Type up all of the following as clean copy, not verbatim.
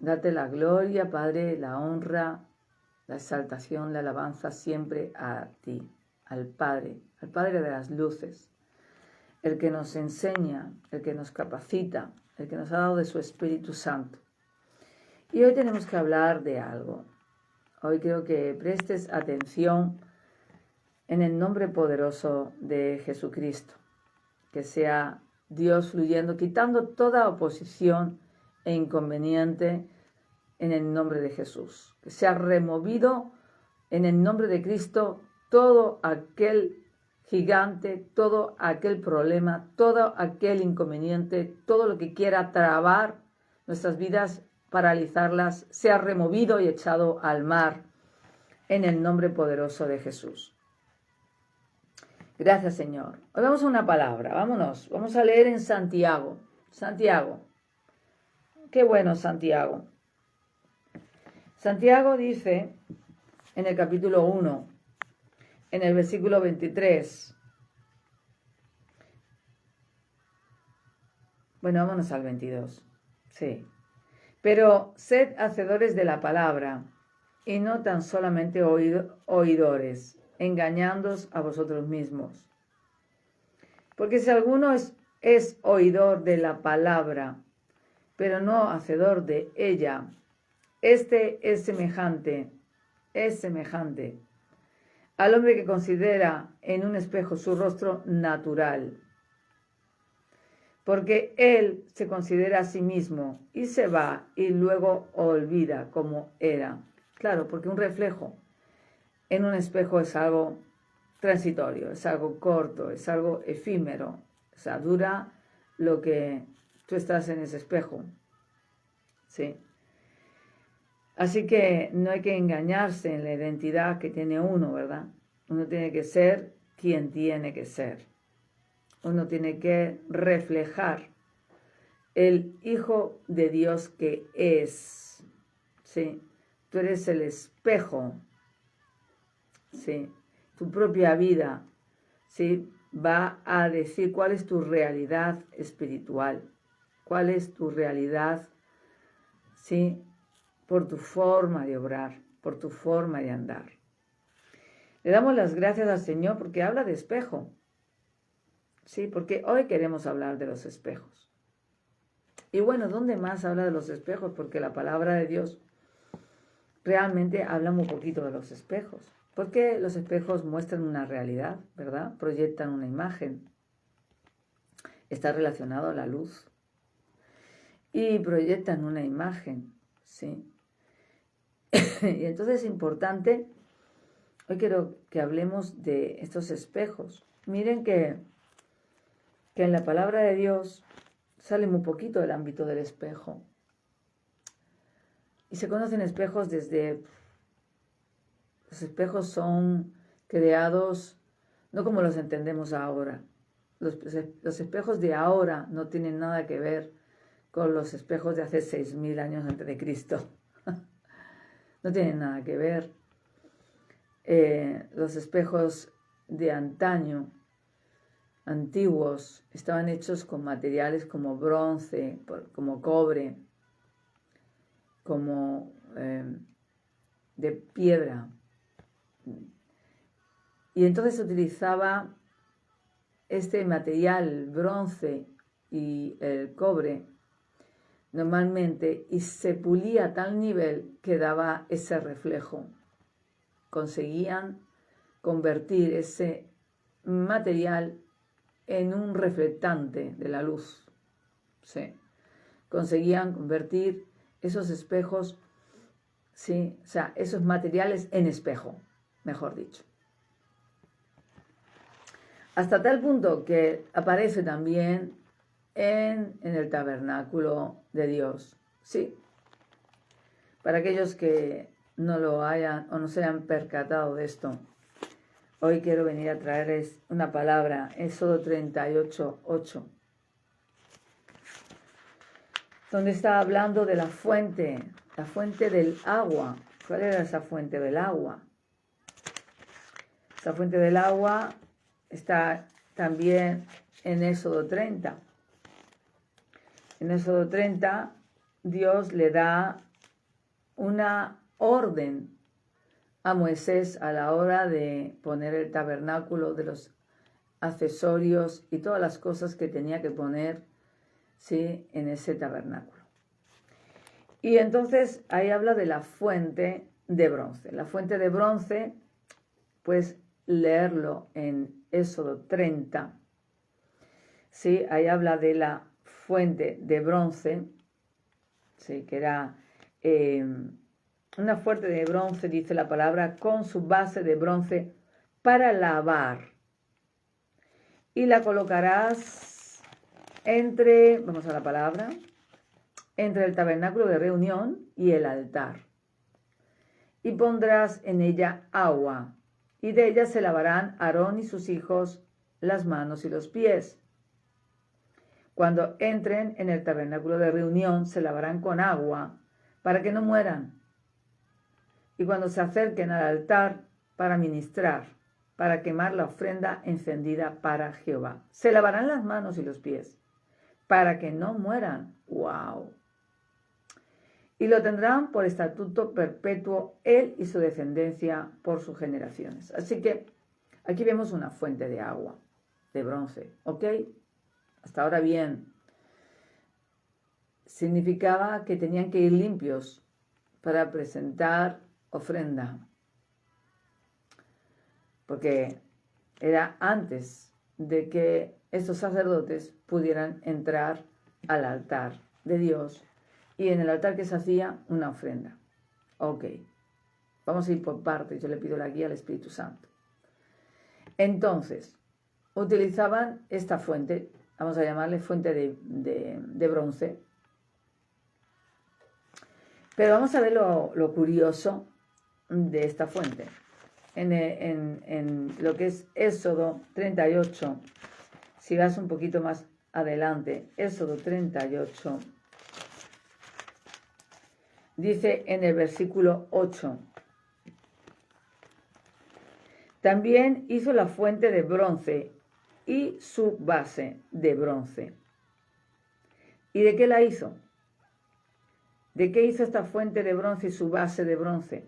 Date la gloria, Padre, la honra, la exaltación, la alabanza siempre a ti, al Padre de las luces, el que nos enseña, el que nos capacita, el que nos ha dado de su Espíritu Santo. Y hoy tenemos que hablar de algo. Hoy quiero que prestes atención en el nombre poderoso de Jesucristo, que sea Dios fluyendo, quitando toda oposición e inconveniente en el nombre de Jesús. Que sea removido en el nombre de Cristo todo aquel gigante, todo aquel problema, todo aquel inconveniente, todo lo que quiera trabar nuestras vidas, paralizarlas, sea removido y echado al mar en el nombre poderoso de Jesús. Gracias, Señor. Hoy vamos a una palabra, vámonos. Vamos a leer en Santiago. Santiago. Qué bueno, Santiago. Santiago dice en el capítulo 1, en el versículo 23. Bueno, vámonos al 22. Sí. Pero sed hacedores de la palabra, y no tan solamente oidores, engañándoos a vosotros mismos. Porque si alguno es oidor de la palabra, pero no hacedor de ella, este es semejante al hombre que considera en un espejo su rostro natural. Porque él se considera a sí mismo y se va y luego olvida cómo era. Claro, porque un reflejo en un espejo es algo transitorio, es algo corto, es algo efímero. O sea, dura lo que tú estás en ese espejo. ¿Sí? Así que no hay que engañarse en la identidad que tiene uno, ¿verdad? Uno tiene que ser quien tiene que ser. Uno tiene que reflejar el Hijo de Dios que es. ¿Sí? Tú eres el espejo. ¿Sí? Tu propia vida, ¿sí? Va a decir cuál es tu realidad espiritual, cuál es tu realidad, ¿sí? Por tu forma de obrar, por tu forma de andar. Le damos las gracias al Señor porque habla de espejo, ¿sí? Porque hoy queremos hablar de los espejos. Y bueno, ¿dónde más habla de los espejos? Porque la palabra de Dios realmente habla muy poquito de los espejos. Porque los espejos muestran una realidad, ¿verdad? Proyectan una imagen. Está relacionado a la luz. Y proyectan una imagen, ¿sí? Y entonces es importante, hoy quiero que hablemos de estos espejos. Miren que en la palabra de Dios sale muy poquito del ámbito del espejo. Y se conocen espejos desde... Los espejos son creados no como los entendemos ahora. Los espejos de ahora no tienen nada que ver con los espejos de hace 6.000 años antes de Cristo. No tienen nada que ver. Los espejos de antaño, antiguos, estaban hechos con materiales como bronce, como cobre, como de piedra. Y entonces se utilizaba este material, bronce y el cobre, normalmente, y se pulía a tal nivel que daba ese reflejo. Conseguían convertir ese material en un reflectante de la luz. ¿Sí? Conseguían convertir esos espejos, ¿sí? O sea, esos materiales en espejo, mejor dicho. Hasta tal punto que aparece también en el tabernáculo de Dios. Sí. Para aquellos que no lo hayan o no se hayan percatado de esto, hoy quiero venir a traerles una palabra, Éxodo 38:8, donde está hablando de la fuente del agua. ¿Cuál era esa fuente del agua? Esa fuente del agua está también en Éxodo 30. En Éxodo 30, Dios le da una orden a Moisés a la hora de poner el tabernáculo, de los accesorios y todas las cosas que tenía que poner, ¿sí?, en ese tabernáculo. Y entonces ahí habla de la fuente de bronce. La fuente de bronce, pues leerlo en Éxodo 30, ¿sí? Ahí habla de la fuente de bronce, ¿sí?, que era una fuente de bronce, dice la palabra, con su base de bronce para lavar. Y la colocarás entre, vamos a la palabra, entre el tabernáculo de reunión y el altar. Y pondrás en ella agua, y de ella se lavarán Aarón y sus hijos las manos y los pies. Cuando entren en el tabernáculo de reunión, se lavarán con agua para que no mueran. Y cuando se acerquen al altar para ministrar, para quemar la ofrenda encendida para Jehová, se lavarán las manos y los pies para que no mueran. ¡Wow! Y lo tendrán por estatuto perpetuo él y su descendencia por sus generaciones. Así que aquí vemos una fuente de agua, de bronce, ¿ok? Hasta ahora bien. Significaba que tenían que ir limpios para presentar ofrenda, porque era antes de que estos sacerdotes pudieran entrar al altar de Dios, y en el altar que se hacía una ofrenda. Ok, vamos a ir por partes, yo le pido la guía al Espíritu Santo. Entonces, utilizaban esta fuente, vamos a llamarle fuente de bronce, pero vamos a ver lo curioso de esta fuente. En lo que es Éxodo 38, si vas un poquito más adelante, Éxodo 38, dice en el versículo 8, también hizo la fuente de bronce y su base de bronce. ¿Y de qué la hizo? ¿De qué hizo esta fuente de bronce y su base de bronce?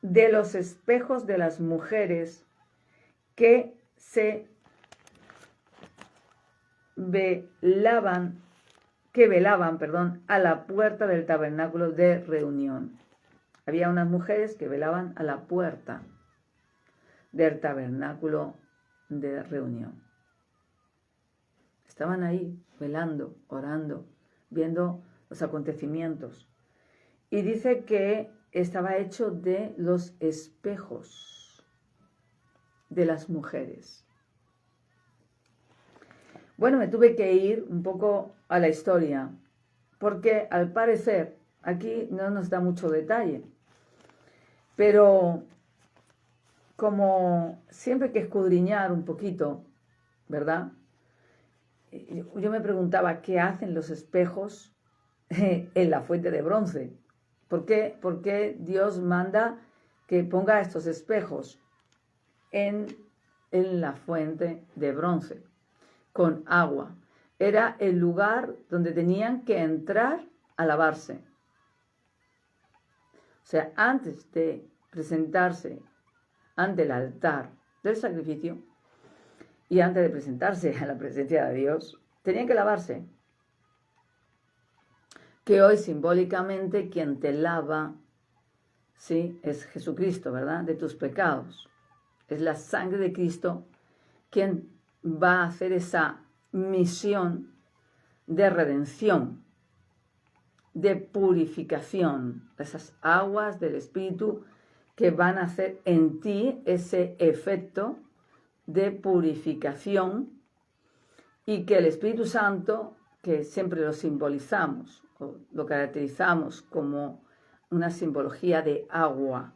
De los espejos de las mujeres que velaban, a la puerta del tabernáculo de reunión. Había unas mujeres que velaban a la puerta del tabernáculo de reunión. Estaban ahí velando, orando, viendo los acontecimientos. Y dice que estaba hecho de los espejos de las mujeres. Bueno, me tuve que ir un poco a la historia, porque al parecer aquí no nos da mucho detalle, pero como siempre hay que escudriñar un poquito, ¿verdad? Yo me preguntaba, ¿qué hacen los espejos en la fuente de bronce? ¿Por qué Dios manda que ponga estos espejos en la fuente de bronce con agua? Era el lugar donde tenían que entrar a lavarse. O sea, antes de presentarse ante el altar del sacrificio y antes de presentarse a la presencia de Dios, tenían que lavarse. Que hoy simbólicamente quien te lava, ¿sí?, es Jesucristo, ¿verdad?, de tus pecados. Es la sangre de Cristo quien va a hacer esa misión de redención, de purificación, esas aguas del Espíritu que van a hacer en ti ese efecto de purificación, y que el Espíritu Santo, que siempre lo simbolizamos, o lo caracterizamos como una simbología de agua,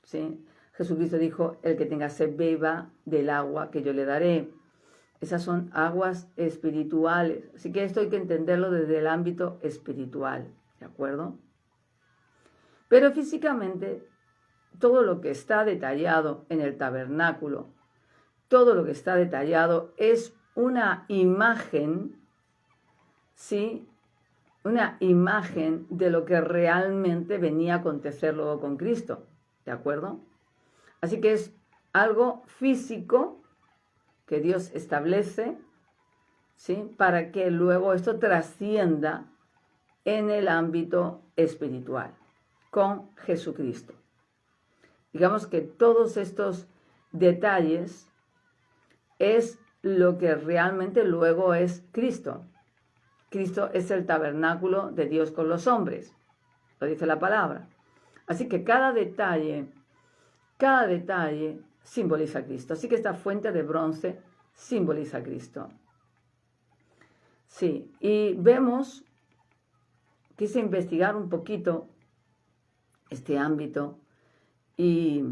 ¿sí? Jesucristo dijo, el que tenga sed beba del agua que yo le daré. Esas son aguas espirituales, así que esto hay que entenderlo desde el ámbito espiritual, ¿de acuerdo? Pero físicamente, todo lo que está detallado en el tabernáculo, todo lo que está detallado es una imagen, ¿sí?, una imagen de lo que realmente venía a acontecer luego con Cristo, ¿de acuerdo? Así que es algo físico que Dios establece, ¿sí? Para que luego esto trascienda en el ámbito espiritual, con Jesucristo. Digamos que todos estos detalles es lo que realmente luego es Cristo. Cristo es el tabernáculo de Dios con los hombres, lo dice la palabra. Así que cada detalle simboliza a Cristo. Así que esta fuente de bronce simboliza a Cristo. Sí, y vemos, quise investigar un poquito este ámbito y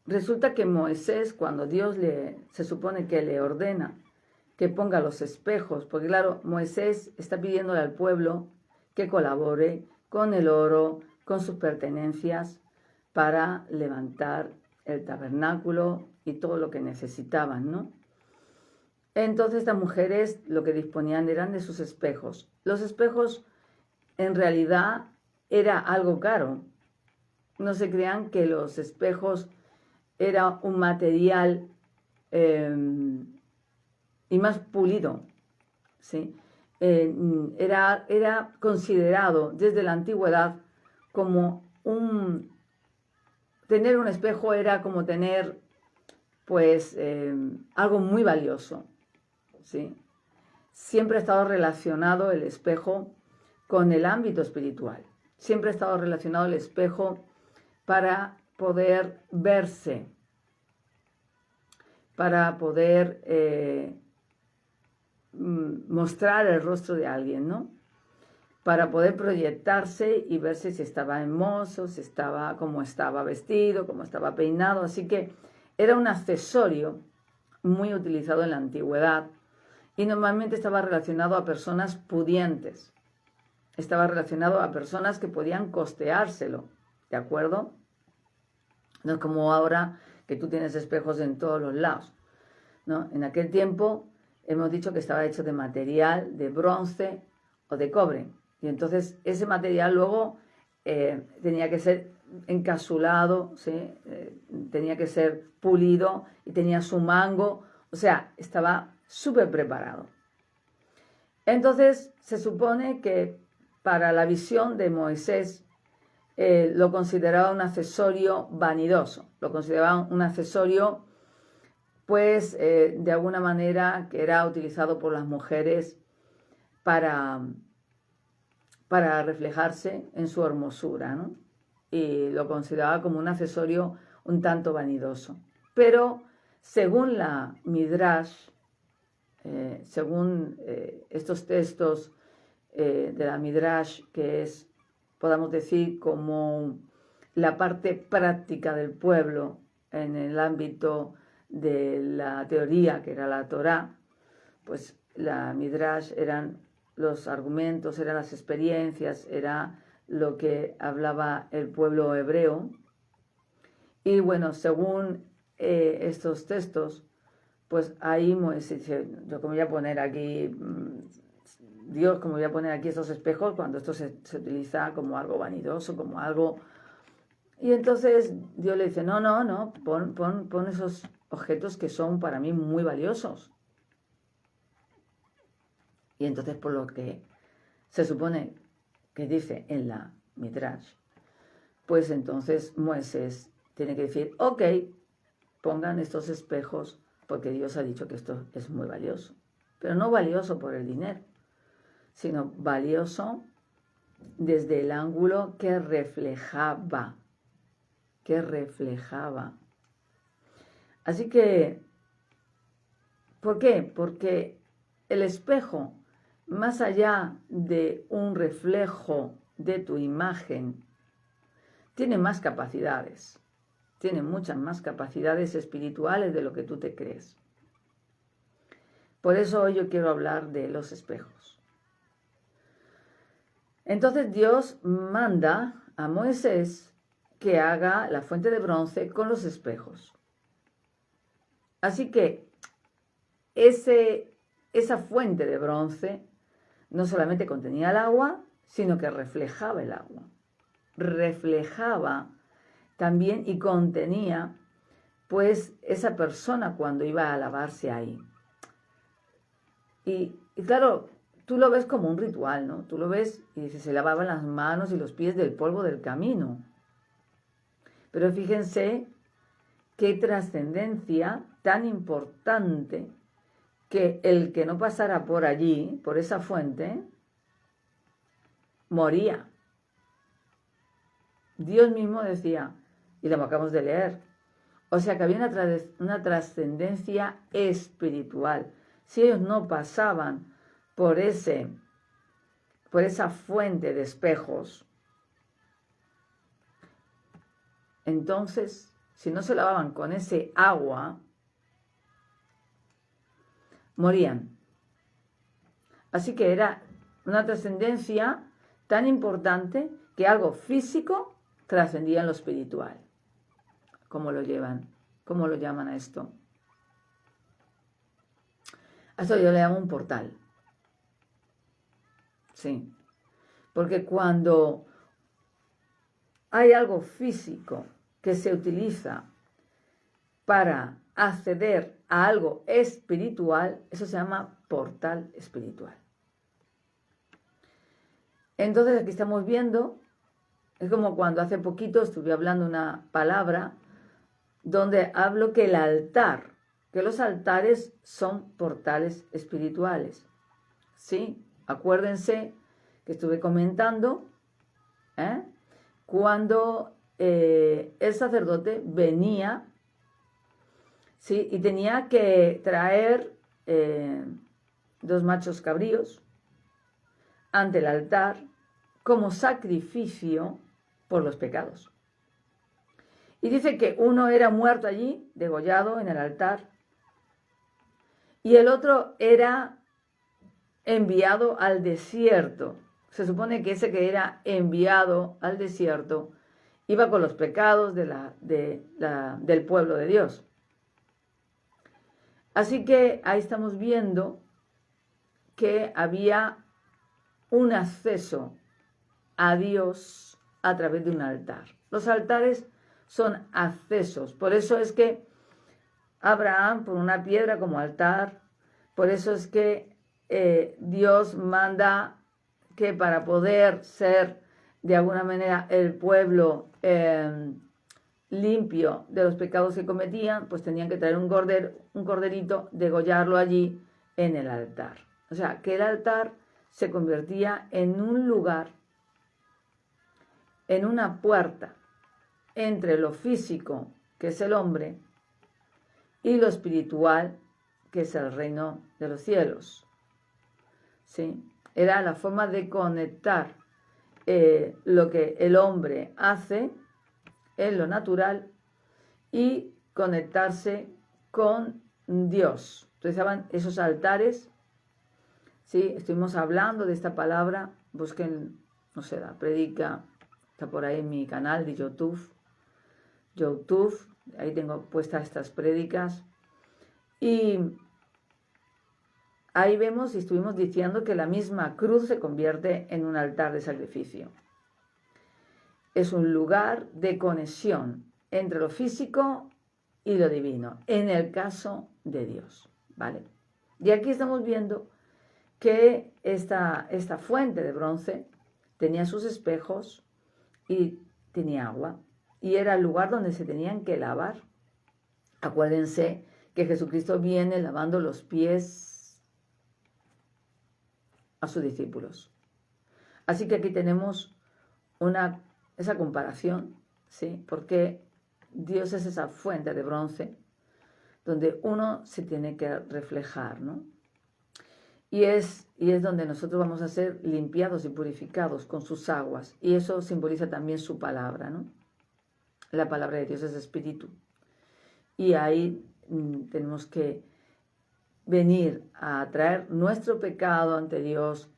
resulta que Moisés, cuando Dios se supone que le ordena que ponga los espejos, porque claro, Moisés está pidiéndole al pueblo que colabore con el oro, con sus pertenencias, para levantar el tabernáculo y todo lo que necesitaban, ¿no? Entonces estas mujeres lo que disponían eran de sus espejos. Los espejos en realidad era algo caro. No se crean que los espejos era un material y más pulido, ¿sí? Era considerado desde la antigüedad como tener un espejo era como tener pues algo muy valioso, ¿sí? Siempre ha estado relacionado el espejo con el ámbito espiritual. Siempre ha estado relacionado el espejo para poder verse, para poder mostrar el rostro de alguien, ¿no? Para poder proyectarse y verse si estaba hermoso, si estaba, cómo estaba vestido, cómo estaba peinado. Así que era un accesorio muy utilizado en la antigüedad y normalmente estaba relacionado a personas pudientes. Estaba relacionado a personas que podían costeárselo, ¿de acuerdo? No es como ahora que tú tienes espejos en todos los lados, ¿no? En aquel tiempo hemos dicho que estaba hecho de material, de bronce o de cobre. Y entonces ese material luego tenía que ser encapsulado, ¿sí? Tenía que ser pulido y tenía su mango. O sea, estaba súper preparado. Entonces se supone que para la visión de Moisés lo consideraba un accesorio vanidoso. Lo consideraba un accesorio pues de alguna manera que era utilizado por las mujeres para reflejarse en su hermosura, ¿no? Y lo consideraba como un accesorio un tanto vanidoso. Pero según la Midrash, según estos textos de la Midrash, que es, podamos decir, como la parte práctica del pueblo en el ámbito de la teoría, que era la Torá, pues la Midrash eran los argumentos, eran las experiencias, era lo que hablaba el pueblo hebreo. Y bueno, según estos textos, pues ahí Moisés dice, yo como voy a poner aquí, Dios, como voy a poner aquí estos espejos cuando esto se utiliza como algo vanidoso, como algo... Y entonces Dios le dice, no, pon esos objetos que son para mí muy valiosos. Y entonces por lo que se supone que dice en la Midrash, pues entonces Moisés tiene que decir, ok, pongan estos espejos porque Dios ha dicho que esto es muy valioso. Pero no valioso por el dinero, sino valioso desde el ángulo que reflejaba. Así que, ¿por qué? Porque el espejo, más allá de un reflejo de tu imagen, tiene más capacidades, tiene muchas más capacidades espirituales de lo que tú te crees. Por eso hoy yo quiero hablar de los espejos. Entonces Dios manda a Moisés que haga la fuente de bronce con los espejos. Así que esa fuente de bronce no solamente contenía el agua, sino que reflejaba el agua. Reflejaba también y contenía, pues, esa persona cuando iba a lavarse ahí. Y claro, tú lo ves como un ritual, ¿no? Tú lo ves y dices, se lavaban las manos y los pies del polvo del camino. Pero fíjense qué trascendencia tan importante, que el que no pasara por allí, por esa fuente, moría. Dios mismo decía, y lo acabamos de leer, o sea que había una trascendencia espiritual. Si ellos no pasaban por esa fuente de espejos, entonces, si no se lavaban con ese agua, morían. Así que era una trascendencia tan importante que algo físico trascendía en lo espiritual. ¿Cómo lo llevan? ¿Cómo lo llaman a esto? A esto yo le llamo un portal. Sí. Porque cuando hay algo físico que se utiliza para acceder a algo espiritual, eso se llama portal espiritual. Entonces aquí estamos viendo, es como cuando hace poquito estuve hablando una palabra donde hablo que el altar, que los altares son portales espirituales. ¿Sí? Acuérdense que estuve comentando cuando el sacerdote venía, ¿sí? Y tenía que traer 2 machos cabríos ante el altar como sacrificio por los pecados. Y dice que uno era muerto allí, degollado en el altar, y el otro era enviado al desierto. Se supone que ese que era enviado al desierto iba con los pecados del pueblo de Dios. Así que ahí estamos viendo que había un acceso a Dios a través de un altar. Los altares son accesos. Por eso es que Abraham pone una piedra como altar. Por eso es que Dios manda que para poder ser de alguna manera el pueblo limpio de los pecados que cometían, pues tenían que traer un corderito, degollarlo allí en el altar. O sea, que el altar se convertía en un lugar, en una puerta entre lo físico, que es el hombre, y lo espiritual, que es el reino de los cielos. ¿Sí? Era la forma de conectar lo que el hombre hace en lo natural y conectarse con Dios. Entonces estaban esos altares. ¿Sí? Estuvimos hablando de esta palabra. Busquen, no sé, la predica, está por ahí en mi canal de YouTube. Ahí tengo puestas estas prédicas. Y ahí vemos y estuvimos diciendo que la misma cruz se convierte en un altar de sacrificio. Es un lugar de conexión entre lo físico y lo divino, en el caso de Dios, ¿vale? Y aquí estamos viendo que esta fuente de bronce tenía sus espejos y tenía agua, y era el lugar donde se tenían que lavar. Acuérdense que Jesucristo viene lavando los pies a sus discípulos. Así que aquí tenemos esa comparación, ¿sí? Porque Dios es esa fuente de bronce donde uno se tiene que reflejar, ¿no? Y es donde nosotros vamos a ser limpiados y purificados con sus aguas. Y eso simboliza también su palabra, ¿no? La palabra de Dios es espíritu. Y ahí tenemos que venir a traer nuestro pecado ante Dios,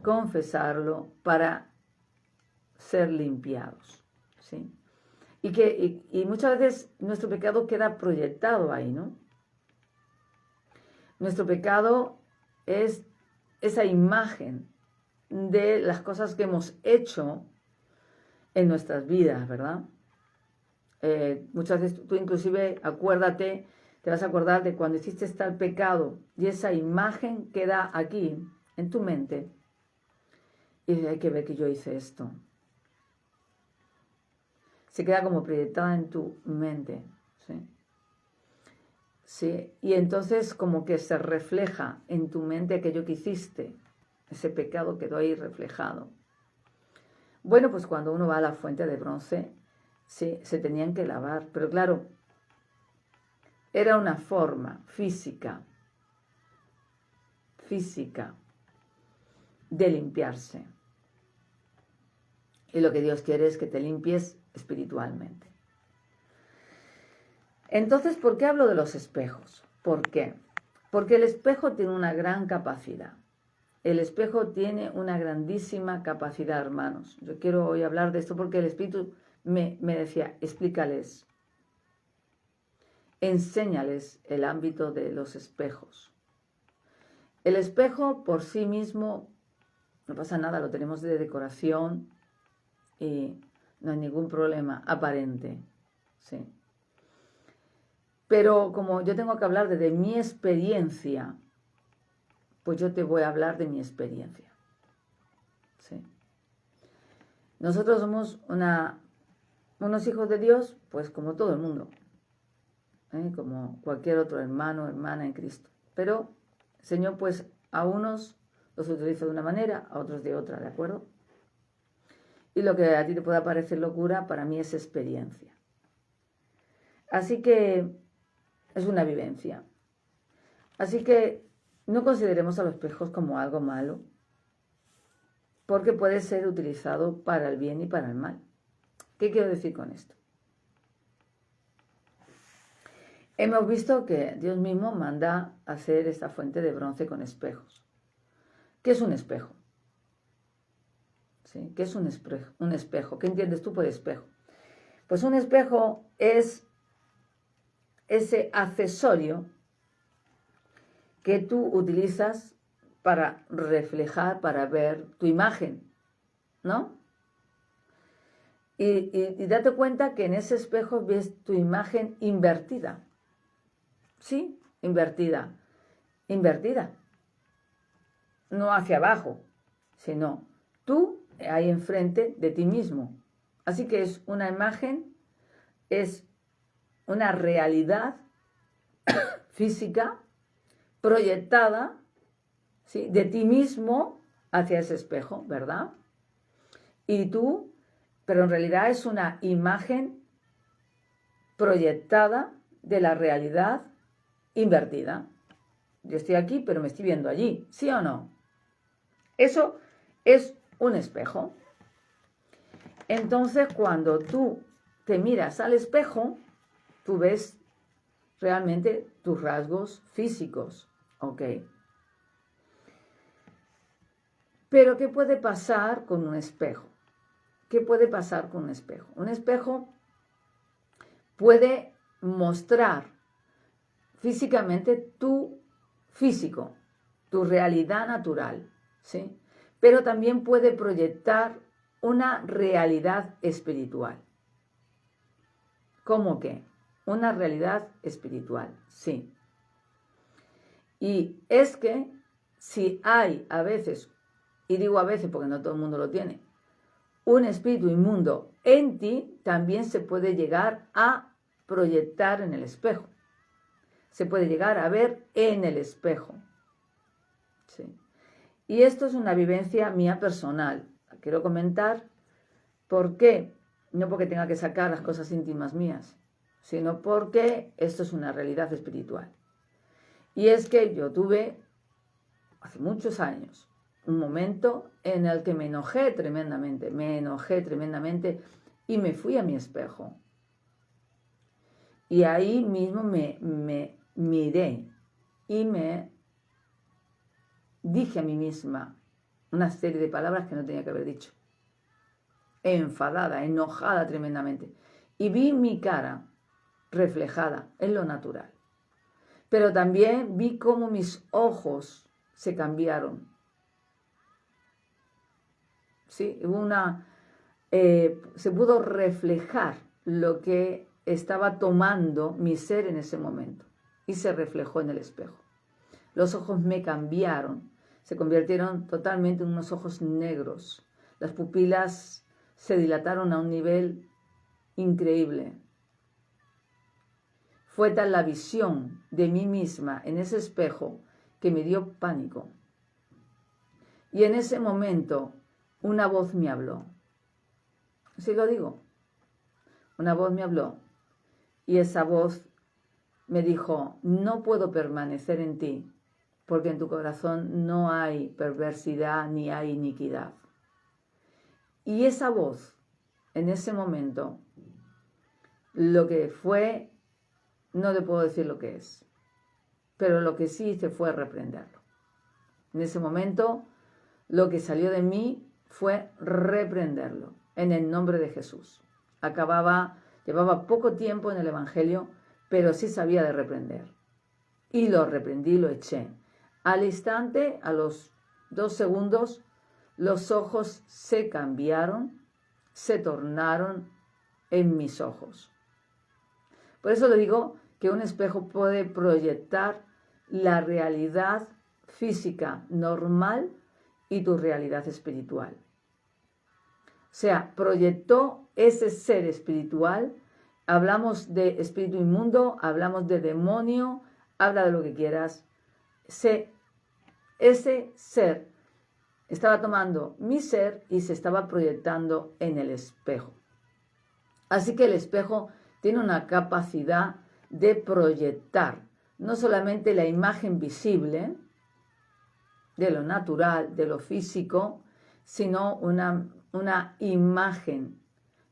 confesarlo para ser limpiados, ¿sí? Y muchas veces nuestro pecado queda proyectado ahí, ¿no? Nuestro pecado es esa imagen de las cosas que hemos hecho en nuestras vidas, ¿verdad? Muchas veces tú inclusive acuérdate, te vas a acordar de cuando hiciste tal pecado y esa imagen queda aquí, en tu mente. Y dices, hay que ver que yo hice esto. Se queda como proyectada en tu mente, ¿sí? ¿Sí? Y entonces como que se refleja en tu mente aquello que hiciste. Ese pecado quedó ahí reflejado. Bueno, pues cuando uno va a la fuente de bronce, sí, se tenían que lavar. Pero claro, era una forma física de limpiarse. Y lo que Dios quiere es que te limpies espiritualmente. Entonces, ¿por qué hablo de los espejos? ¿Por qué? Porque el espejo tiene una gran capacidad. El espejo tiene una grandísima capacidad, hermanos. Yo quiero hoy hablar de esto porque el Espíritu me decía, explícales, enséñales el ámbito de los espejos. El espejo por sí mismo, no pasa nada, lo tenemos de decoración y no hay ningún problema aparente, ¿sí? Pero como yo tengo que hablar de mi experiencia, pues yo te voy a hablar de mi experiencia. ¿Sí? Nosotros somos unos hijos de Dios, pues como todo el mundo, como cualquier otro hermano o hermana en Cristo. Pero el Señor, pues a unos los utiliza de una manera, a otros de otra, ¿de acuerdo? Y lo que a ti te pueda parecer locura, para mí es experiencia. Así que es una vivencia. Así que no consideremos a los espejos como algo malo, porque puede ser utilizado para el bien y para el mal. ¿Qué quiero decir con esto? Hemos visto que Dios mismo manda hacer esta fuente de bronce con espejos. ¿Qué es un espejo? ¿Sí? ¿Qué es un espejo? ¿Qué entiendes tú por espejo? Pues un espejo es ese accesorio que tú utilizas para reflejar, para ver tu imagen, ¿no? Y date cuenta que en ese espejo ves tu imagen invertida. ¿Sí? Invertida. No hacia abajo, sino tú ahí enfrente de ti mismo. Así que es una imagen, es una realidad física proyectada, ¿sí?, de ti mismo hacia ese espejo, ¿verdad? Y tú, pero en realidad es una imagen proyectada de la realidad invertida. Yo estoy aquí, pero me estoy viendo allí, ¿sí o no? Eso es un espejo. Entonces, cuando tú te miras al espejo, tú ves realmente tus rasgos físicos, ¿ok? Pero, ¿qué puede pasar con un espejo? ¿Qué puede pasar con un espejo? Un espejo puede mostrar físicamente tu físico, tu realidad natural, ¿sí? Pero también puede proyectar una realidad espiritual. ¿Cómo qué? Una realidad espiritual, sí. Y es que si hay a veces, y digo a veces porque no todo el mundo lo tiene, un espíritu inmundo en ti, también se puede llegar a proyectar en el espejo. Se puede llegar a ver en el espejo. ¿Sí? Y esto es una vivencia mía personal. La quiero comentar. ¿Por qué? No porque tenga que sacar las cosas íntimas mías, sino porque esto es una realidad espiritual. Y es que yo tuve, hace muchos años, un momento en el que me enojé tremendamente y me fui a mi espejo. Y ahí mismo me miré y me dije a mí misma una serie de palabras que no tenía que haber dicho. Enfadada, enojada tremendamente. Y vi mi cara reflejada en lo natural. Pero también vi cómo mis ojos se cambiaron. ¿sí? Se pudo reflejar lo que estaba tomando mi ser en ese momento y se reflejó en el espejo. Los ojos me cambiaron, se convirtieron totalmente en unos ojos negros. Las pupilas se dilataron a un nivel increíble. Fue tal la visión de mí misma en ese espejo que me dio pánico. Y en ese momento una voz me habló. Así lo digo. Una voz me habló y esa voz me dijo, no puedo permanecer en ti porque en tu corazón no hay perversidad ni hay iniquidad. Y esa voz, en ese momento, lo que fue, no le puedo decir lo que es, pero lo que sí hice fue reprenderlo. En ese momento, lo que salió de mí fue reprenderlo, en el nombre de Jesús. Llevaba poco tiempo en el Evangelio, pero sí sabía de reprender. Y lo reprendí, lo eché. Al instante, a los 2 segundos, los ojos se cambiaron, se tornaron en mis ojos. Por eso le digo que un espejo puede proyectar la realidad física normal y tu realidad espiritual. O sea, proyectó ese ser espiritual. Hablamos de espíritu inmundo, hablamos de demonio, habla de lo que quieras. Ese ser estaba tomando mi ser y se estaba proyectando en el espejo. Así que el espejo tiene una capacidad de proyectar no solamente la imagen visible de lo natural, de lo físico, sino una imagen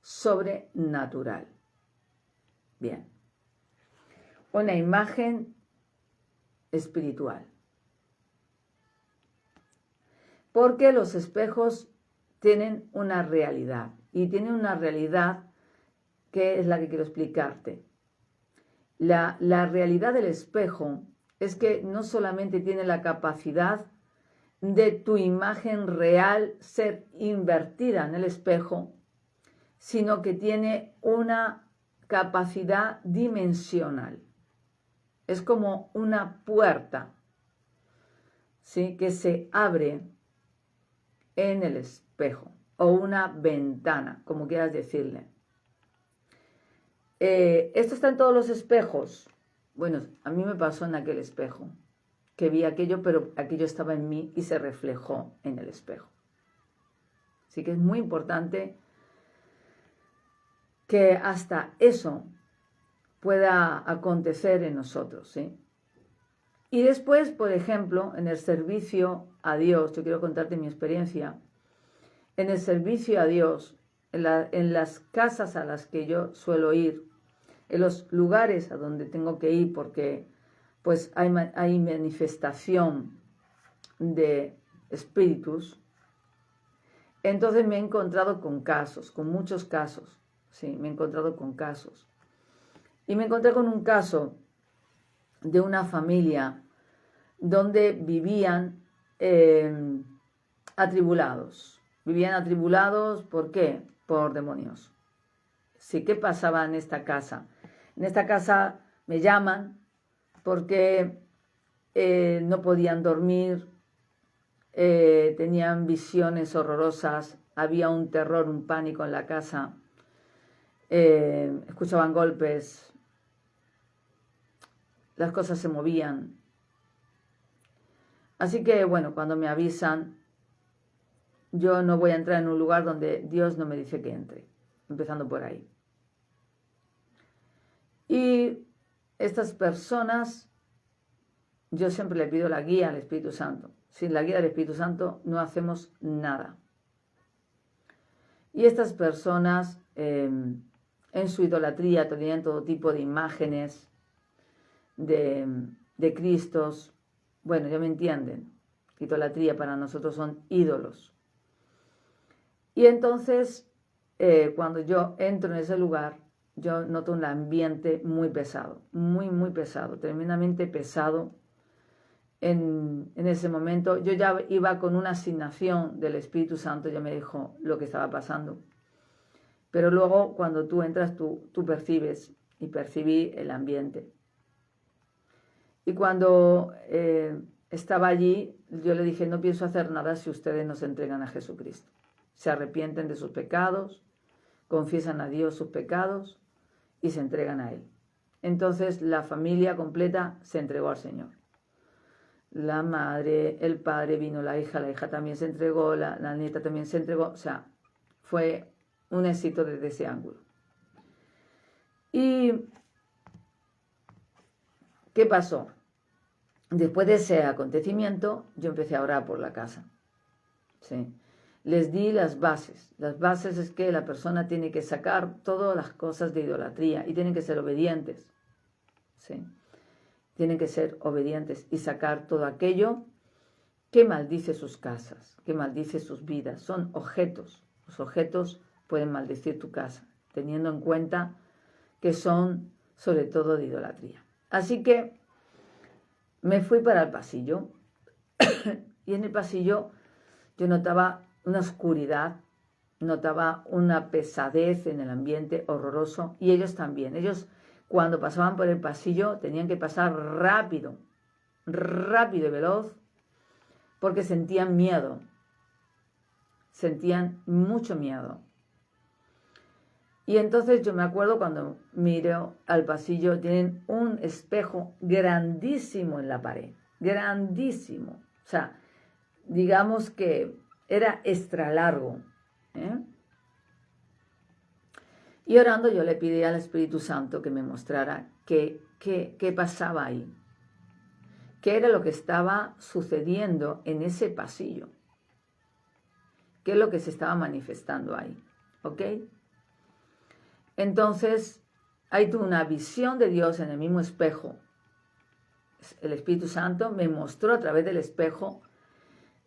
sobrenatural. Bien. Una imagen espiritual. Porque los espejos tienen una realidad y tienen una realidad que es la que quiero explicarte. La realidad del espejo es que no solamente tiene la capacidad de tu imagen real ser invertida en el espejo, sino que tiene una capacidad dimensional. Es como una puerta, ¿sí?, que se abre en el espejo, o una ventana, como quieras decirle. Esto está en todos los espejos. Bueno, a mí me pasó en aquel espejo, que vi aquello, pero aquello estaba en mí y se reflejó en el espejo. Así que es muy importante que hasta eso pueda acontecer en nosotros, ¿sí? Y después, por ejemplo, en el servicio a Dios, yo quiero contarte mi experiencia, en el servicio a Dios, en las casas a las que yo suelo ir, en los lugares a donde tengo que ir, porque pues hay manifestación de espíritus, entonces me he encontrado con casos, con muchos casos, sí, me he encontrado con casos. Y me encontré con un caso de una familia donde vivían atribulados. Vivían atribulados, ¿por qué? Por demonios. Sí, ¿qué pasaba en esta casa? En esta casa me llaman porque no podían dormir, tenían visiones horrorosas, había un terror, un pánico en la casa, escuchaban golpes, las cosas se movían. Así que, bueno, cuando me avisan, yo no voy a entrar en un lugar donde Dios no me dice que entre, empezando por ahí. Y estas personas, yo siempre le pido la guía al Espíritu Santo. Sin la guía del Espíritu Santo no hacemos nada. Y estas personas en su idolatría tenían todo tipo de imágenes de Cristos. Bueno, ya me entienden. Idolatría para nosotros son ídolos. Y entonces, cuando yo entro en ese lugar, yo noto un ambiente muy pesado, muy, muy pesado, tremendamente pesado. en ese momento. Yo ya iba con una asignación del Espíritu Santo, ya me dijo lo que estaba pasando. Pero luego cuando tú entras, tú percibes, y percibí el ambiente. Y cuando estaba allí, yo le dije, no pienso hacer nada si ustedes no se entregan a Jesucristo. Se arrepienten de sus pecados, confiesan a Dios sus pecados y se entregan a Él. Entonces la familia completa se entregó al Señor. La madre, el padre, vino la hija también se entregó, la nieta también se entregó. O sea, fue un éxito desde ese ángulo. ¿Y qué pasó? Después de ese acontecimiento, yo empecé a orar por la casa. ¿Sí? Les di las bases. Las bases es que la persona tiene que sacar todas las cosas de idolatría y tienen que ser obedientes. ¿Sí? Tienen que ser obedientes y sacar todo aquello que maldice sus casas, que maldice sus vidas. Son objetos. Los objetos pueden maldecir tu casa, teniendo en cuenta que son sobre todo de idolatría. Así que me fui para el pasillo y en el pasillo yo notaba una oscuridad, notaba una pesadez en el ambiente horroroso y ellos también. Ellos cuando pasaban por el pasillo tenían que pasar rápido, rápido y veloz porque sentían miedo, sentían mucho miedo. Y entonces yo me acuerdo cuando miro al pasillo, tienen un espejo grandísimo en la pared, grandísimo. O sea, digamos que era extra largo. Y orando yo le pedí al Espíritu Santo que me mostrara qué pasaba ahí. ¿Qué era lo que estaba sucediendo en ese pasillo? ¿Qué es lo que se estaba manifestando ahí? ¿Ok? Entonces, hay una visión de Dios en el mismo espejo. El Espíritu Santo me mostró a través del espejo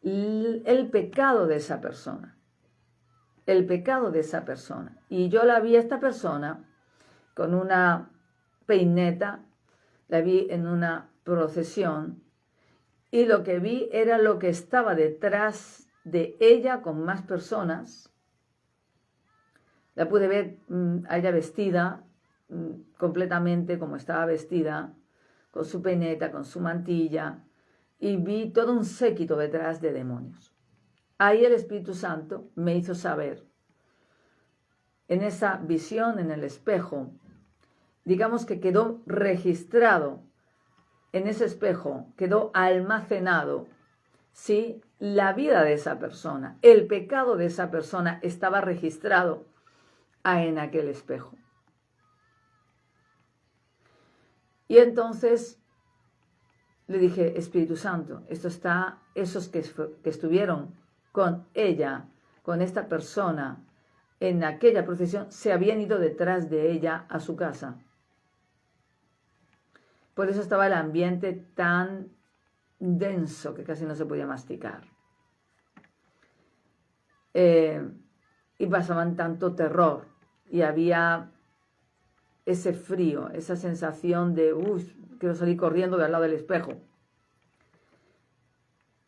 el pecado de esa persona. El pecado de esa persona. Y yo la vi a esta persona con una peineta, la vi en una procesión, y lo que vi era lo que estaba detrás de ella con más personas. La pude ver a ella vestida completamente como estaba vestida, con su peineta, con su mantilla, y vi todo un séquito detrás de demonios. Ahí el Espíritu Santo me hizo saber, en esa visión en el espejo, digamos que quedó registrado en ese espejo, quedó almacenado, ¿sí? La vida de esa persona, el pecado de esa persona estaba registrado en aquel espejo. Y entonces le dije, Espíritu Santo, esos que estuvieron con ella, con esta persona, en aquella procesión, se habían ido detrás de ella a su casa. Por eso estaba el ambiente tan denso que casi no se podía masticar. Y pasaban tanto terror. Y había ese frío, esa sensación de, quiero salir corriendo de al lado del espejo.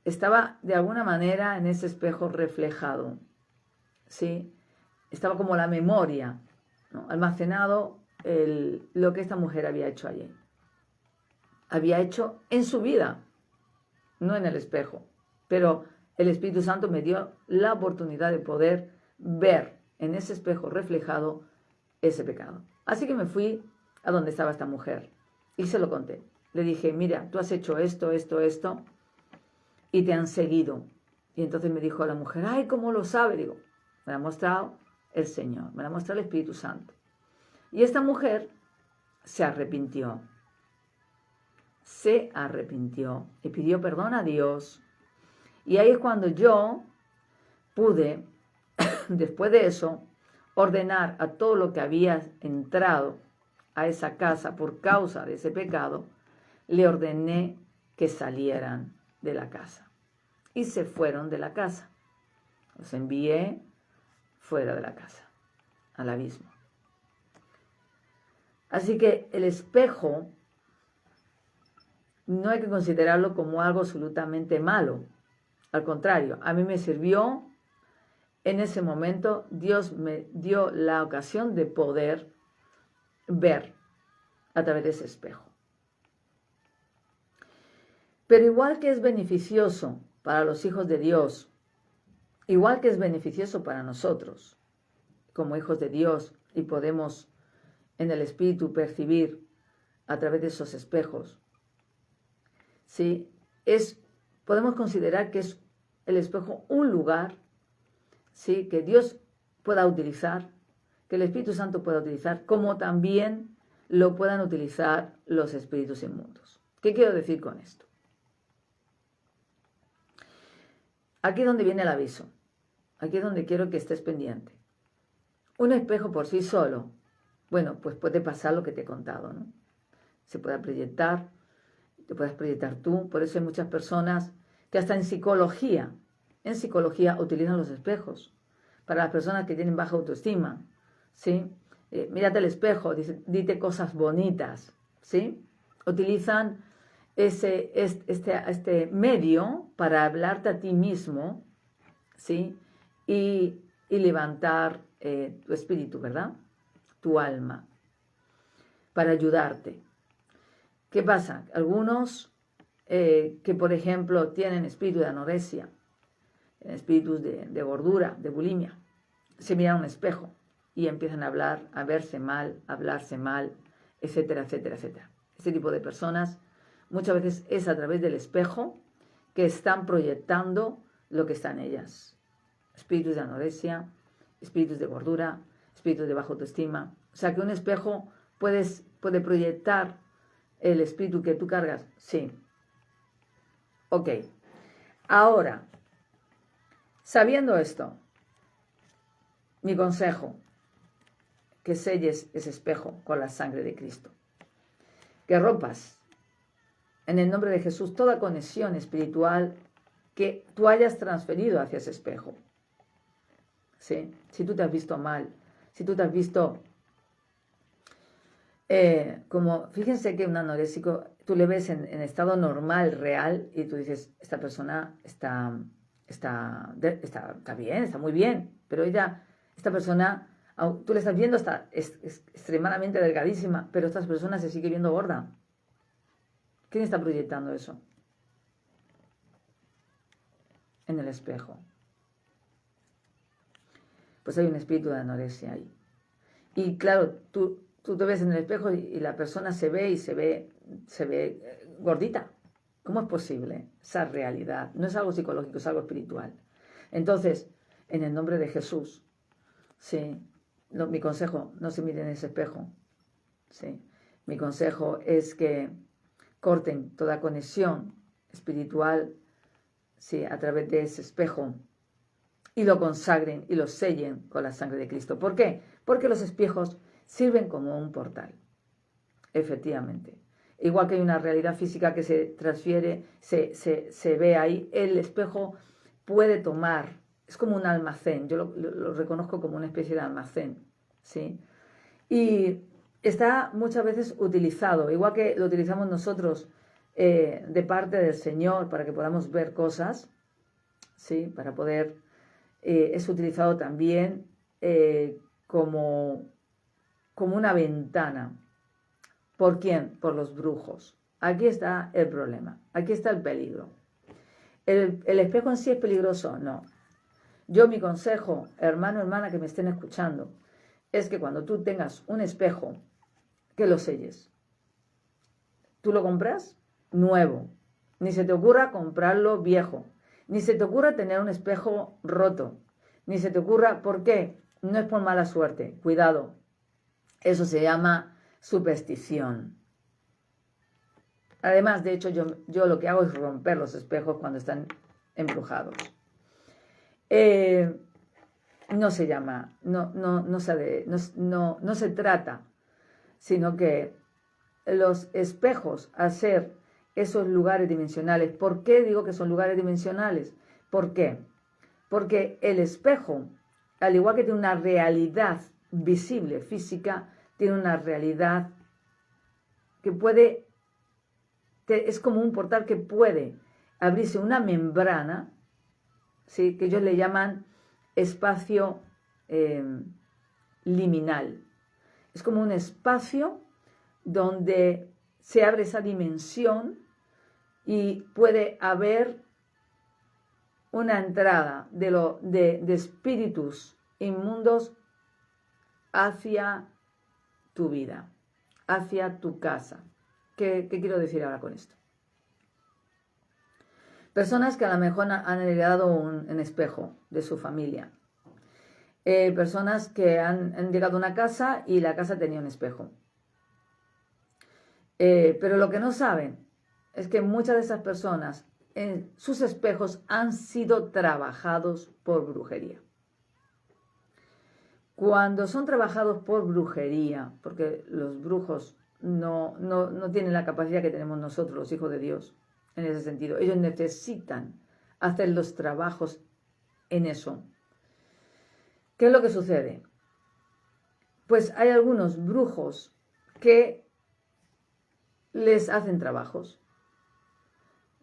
Estaba de alguna manera en ese espejo reflejado, ¿sí? Estaba como la memoria, ¿no? Almacenado lo que esta mujer había hecho allí. Había hecho en su vida, no en el espejo. Pero el Espíritu Santo me dio la oportunidad de poder ver en ese espejo reflejado ese pecado. Así que me fui a donde estaba esta mujer y se lo conté. Le dije, mira, tú has hecho esto, esto, esto y te han seguido. Y entonces me dijo la mujer, ay, ¿cómo lo sabe? Digo, me lo ha mostrado el Señor, me lo ha mostrado el Espíritu Santo. Y esta mujer se arrepintió. Se arrepintió y pidió perdón a Dios. Y ahí es cuando yo pude, después de eso, ordenar a todo lo que había entrado a esa casa por causa de ese pecado, le ordené que salieran de la casa. Y se fueron de la casa. Los envié fuera de la casa, al abismo. Así que el espejo no hay que considerarlo como algo absolutamente malo. Al contrario, a mí me sirvió en ese momento, Dios me dio la ocasión de poder ver a través de ese espejo. Pero igual que es beneficioso para los hijos de Dios, igual que es beneficioso para nosotros, como hijos de Dios, y podemos en el Espíritu percibir a través de esos espejos, ¿sí? Podemos considerar que es el espejo un lugar, ¿sí?, que Dios pueda utilizar, que el Espíritu Santo pueda utilizar, como también lo puedan utilizar los espíritus inmundos. ¿Qué quiero decir con esto? Aquí es donde viene el aviso. Aquí es donde quiero que estés pendiente. Un espejo por sí solo, bueno, pues puede pasar lo que te he contado, ¿no? Se puede proyectar, te puedes proyectar tú. Por eso hay muchas personas que hasta en psicología utilizan los espejos. Para las personas que tienen baja autoestima, ¿sí? Mírate al espejo, dite cosas bonitas, ¿sí? Utilizan este medio para hablarte a ti mismo, ¿sí? Y levantar tu espíritu, ¿verdad? Tu alma, para ayudarte. ¿Qué pasa? Algunos que, por ejemplo, tienen espíritu de anorexia, espíritus de gordura, de bulimia, se miran a un espejo y empiezan a hablar, a verse mal, a hablarse mal, etcétera, etcétera, etcétera. Este tipo de personas muchas veces es a través del espejo que están proyectando lo que está en ellas. Espíritus de anorexia, espíritus de gordura, espíritus de baja autoestima. O sea que un espejo puede proyectar el espíritu que tú cargas. Sí. Ok. Ahora, sabiendo esto, mi consejo, que selles ese espejo con la sangre de Cristo. Que rompas en el nombre de Jesús toda conexión espiritual que tú hayas transferido hacia ese espejo. ¿Sí? Si tú te has visto mal, si tú te has visto fíjense que un anoréxico, tú le ves en estado normal, real, y tú dices, esta persona está bien, está muy bien, pero esta persona, tú le estás viendo, es extremadamente delgadísima, pero esta persona se sigue viendo gorda. ¿Quién está proyectando eso? En el espejo. Pues hay un espíritu de anorexia ahí. Y claro, tú te ves en el espejo y la persona se ve gordita. ¿Cómo es posible esa realidad? No es algo psicológico, es algo espiritual. Entonces, en el nombre de Jesús, sí, mi consejo, no se miren en ese espejo. Sí, mi consejo es que corten toda conexión espiritual, sí, a través de ese espejo y lo consagren y lo sellen con la sangre de Cristo. ¿Por qué? Porque los espejos sirven como un portal, efectivamente. Igual que hay una realidad física que se transfiere, se ve ahí, el espejo puede tomar, es como un almacén, yo lo reconozco como una especie de almacén, ¿sí? Y está muchas veces utilizado, igual que lo utilizamos nosotros de parte del Señor para que podamos ver cosas, ¿sí? Para poder, es utilizado también como una ventana. ¿Por quién? Por los brujos. Aquí está el problema, aquí está el peligro. ¿El espejo en sí es peligroso? No. Mi consejo, hermano, hermana que me estén escuchando, es que cuando tú tengas un espejo, que lo selles. Tú lo compras nuevo. Ni se te ocurra comprarlo viejo. Ni se te ocurra tener un espejo roto. Ni se te ocurra, ¿por qué? No es por mala suerte. Cuidado. Eso se llama superstición. Además, de hecho, yo lo que hago es romper los espejos cuando están embrujados. No se llama, no se trata, sino que los espejos, al ser esos lugares dimensionales, ¿por qué digo que son lugares dimensionales? ¿Por qué? Porque el espejo, al igual que tiene una realidad visible, física, tiene una realidad que puede es como un portal que puede abrirse una membrana, ¿sí? Que ellos le llaman espacio liminal. Es como un espacio donde se abre esa dimensión y puede haber una entrada de espíritus inmundos hacia tu vida, hacia tu casa. ¿Qué quiero decir ahora con esto? Personas que a lo mejor han heredado un espejo de su familia. Personas que han llegado a una casa y la casa tenía un espejo. Pero lo que no saben es que muchas de esas personas, sus espejos han sido trabajados por brujería. Cuando son trabajados por brujería, porque los brujos no tienen la capacidad que tenemos nosotros, los hijos de Dios, en ese sentido. Ellos necesitan hacer los trabajos en eso. ¿Qué es lo que sucede? Pues hay algunos brujos que les hacen trabajos.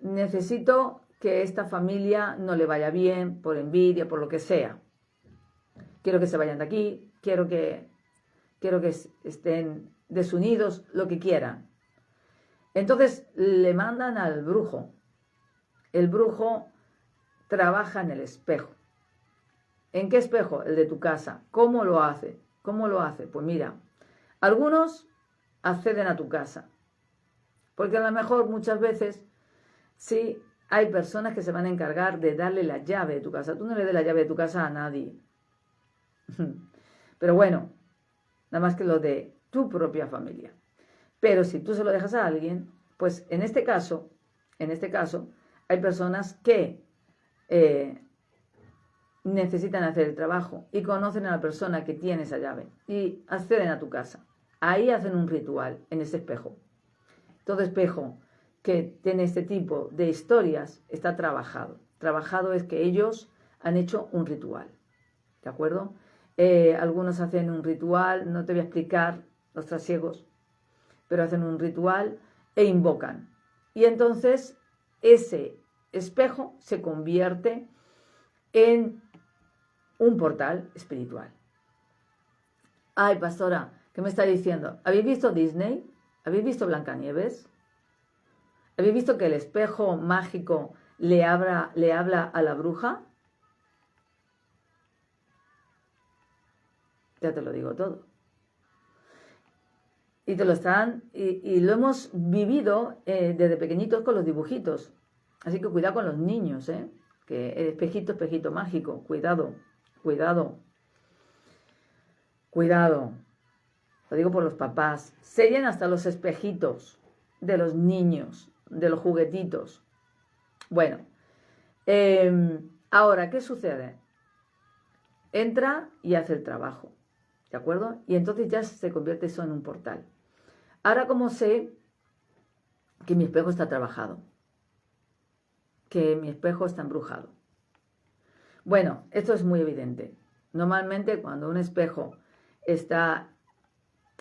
Necesito que esta familia no le vaya bien por envidia, por lo que sea. Quiero que se vayan de aquí, quiero que estén desunidos, lo que quieran. Entonces le mandan al brujo. El brujo trabaja en el espejo. ¿En qué espejo? El de tu casa. ¿Cómo lo hace? ¿Cómo lo hace? Pues mira, algunos acceden a tu casa. Porque a lo mejor muchas veces sí hay personas que se van a encargar de darle la llave de tu casa. Tú no le des la llave de tu casa a nadie. Pero bueno, nada más que lo de tu propia familia. Pero si tú se lo dejas a alguien, pues en este caso, hay personas que necesitan hacer el trabajo y conocen a la persona que tiene esa llave y acceden a tu casa. Ahí hacen un ritual en ese espejo. Todo espejo que tiene este tipo de historias está trabajado. Trabajado es que ellos han hecho un ritual. ¿De acuerdo? Algunos hacen un ritual, no te voy a explicar los trasiegos, pero hacen un ritual e invocan. Y entonces ese espejo se convierte en un portal espiritual. Ay, pastora, ¿qué me está diciendo? ¿Habéis visto Disney? ¿Habéis visto Blancanieves? ¿Habéis visto que el espejo mágico le habla a la bruja? Ya te lo digo todo. Y lo hemos vivido desde pequeñitos con los dibujitos. Así que cuidado con los niños, que el espejito mágico, cuidado. Lo digo por los papás. Sellen hasta los espejitos de los niños, de los juguetitos. Bueno, ahora, ¿qué sucede? Entra y hace el trabajo, ¿de acuerdo? Y entonces ya se convierte eso en un portal. Ahora, ¿cómo sé que mi espejo está trabajado? Que mi espejo está embrujado. Bueno, esto es muy evidente. Normalmente cuando un espejo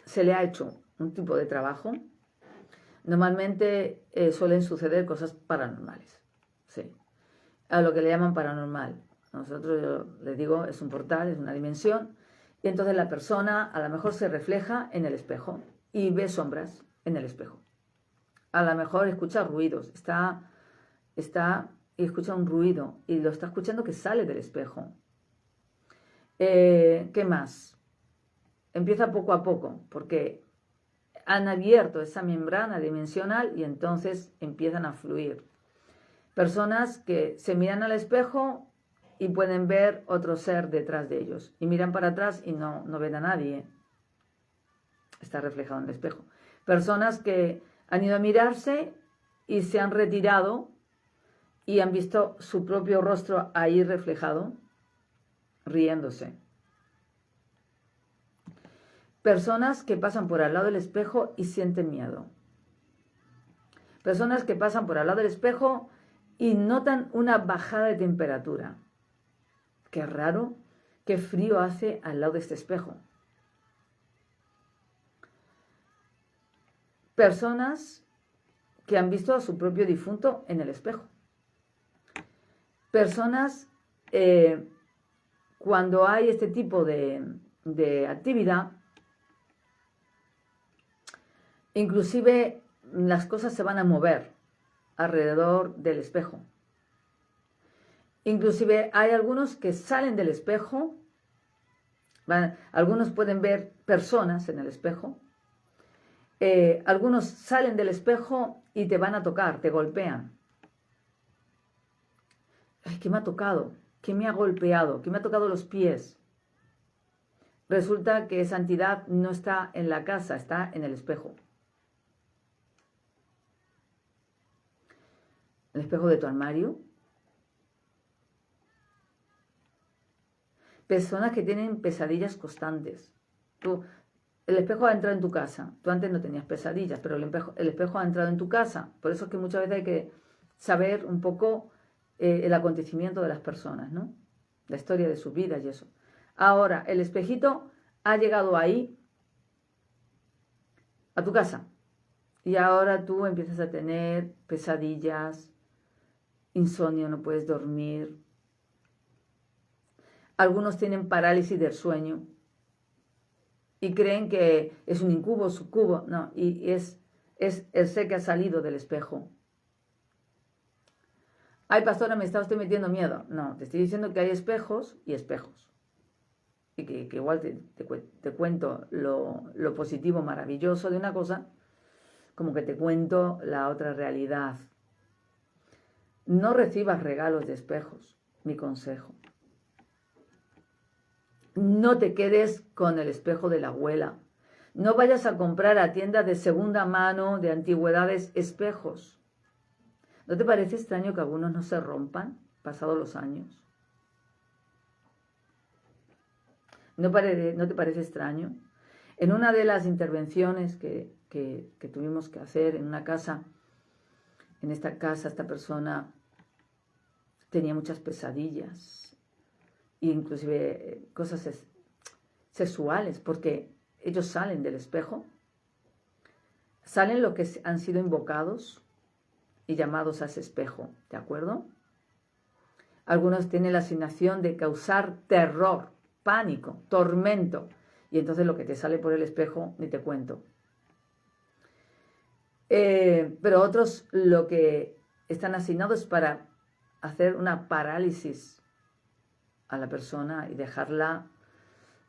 se le ha hecho un tipo de trabajo, normalmente suelen suceder cosas paranormales. Sí. A lo que le llaman paranormal. Nosotros, yo les digo, es un portal, es una dimensión, y entonces la persona a lo mejor se refleja en el espejo y ve sombras en el espejo. A lo mejor escucha ruidos, está y escucha un ruido y lo está escuchando que sale del espejo. ¿Qué más? Empieza poco a poco, porque han abierto esa membrana dimensional y entonces empiezan a fluir. Personas que se miran al espejo y pueden ver otro ser detrás de ellos. Y miran para atrás y no ven a nadie. Está reflejado en el espejo. Personas que han ido a mirarse y se han retirado y han visto su propio rostro ahí reflejado, riéndose. Personas que pasan por al lado del espejo y sienten miedo. Personas que pasan por al lado del espejo y notan una bajada de temperatura. Qué raro, qué frío hace al lado de este espejo. Personas que han visto a su propio difunto en el espejo. Personas, cuando hay este tipo de actividad, inclusive las cosas se van a mover alrededor del espejo. Inclusive hay algunos que salen del espejo, algunos pueden ver personas en el espejo, algunos salen del espejo y te van a tocar, te golpean. Ay, ¿qué me ha tocado? ¿Qué me ha golpeado? ¿Qué me ha tocado los pies? Resulta que esa entidad no está en la casa, está en el espejo. El espejo de tu armario. Personas que tienen pesadillas constantes. El espejo ha entrado en tu casa. Tú antes no tenías pesadillas, pero el espejo ha entrado en tu casa. Por eso es que muchas veces hay que saber un poco el acontecimiento de las personas, ¿no? La historia de sus vidas y eso. Ahora, el espejito ha llegado ahí, a tu casa. Y ahora tú empiezas a tener pesadillas, insomnio, no puedes dormir. Algunos tienen parálisis del sueño y creen que es un incubo, sucubo. No, y es el ser que ha salido del espejo. Ay, pastora, me está usted metiendo miedo. No, te estoy diciendo que hay espejos y espejos. Y que igual te cuento lo positivo, maravilloso de una cosa, como que te cuento la otra realidad. No recibas regalos de espejos, mi consejo. No te quedes con el espejo de la abuela. No vayas a comprar a tiendas de segunda mano, de antigüedades, espejos. ¿No te parece extraño que algunos no se rompan pasados los años? ¿No te parece extraño? En una de las intervenciones que tuvimos que hacer en una casa, en esta casa, esta persona tenía muchas pesadillas, e inclusive cosas sexuales, porque ellos salen del espejo, salen lo que han sido invocados y llamados a ese espejo, ¿de acuerdo? Algunos tienen la asignación de causar terror, pánico, tormento, y entonces lo que te sale por el espejo ni te cuento. Pero otros lo que están asignados es para hacer una parálisis a la persona y dejarla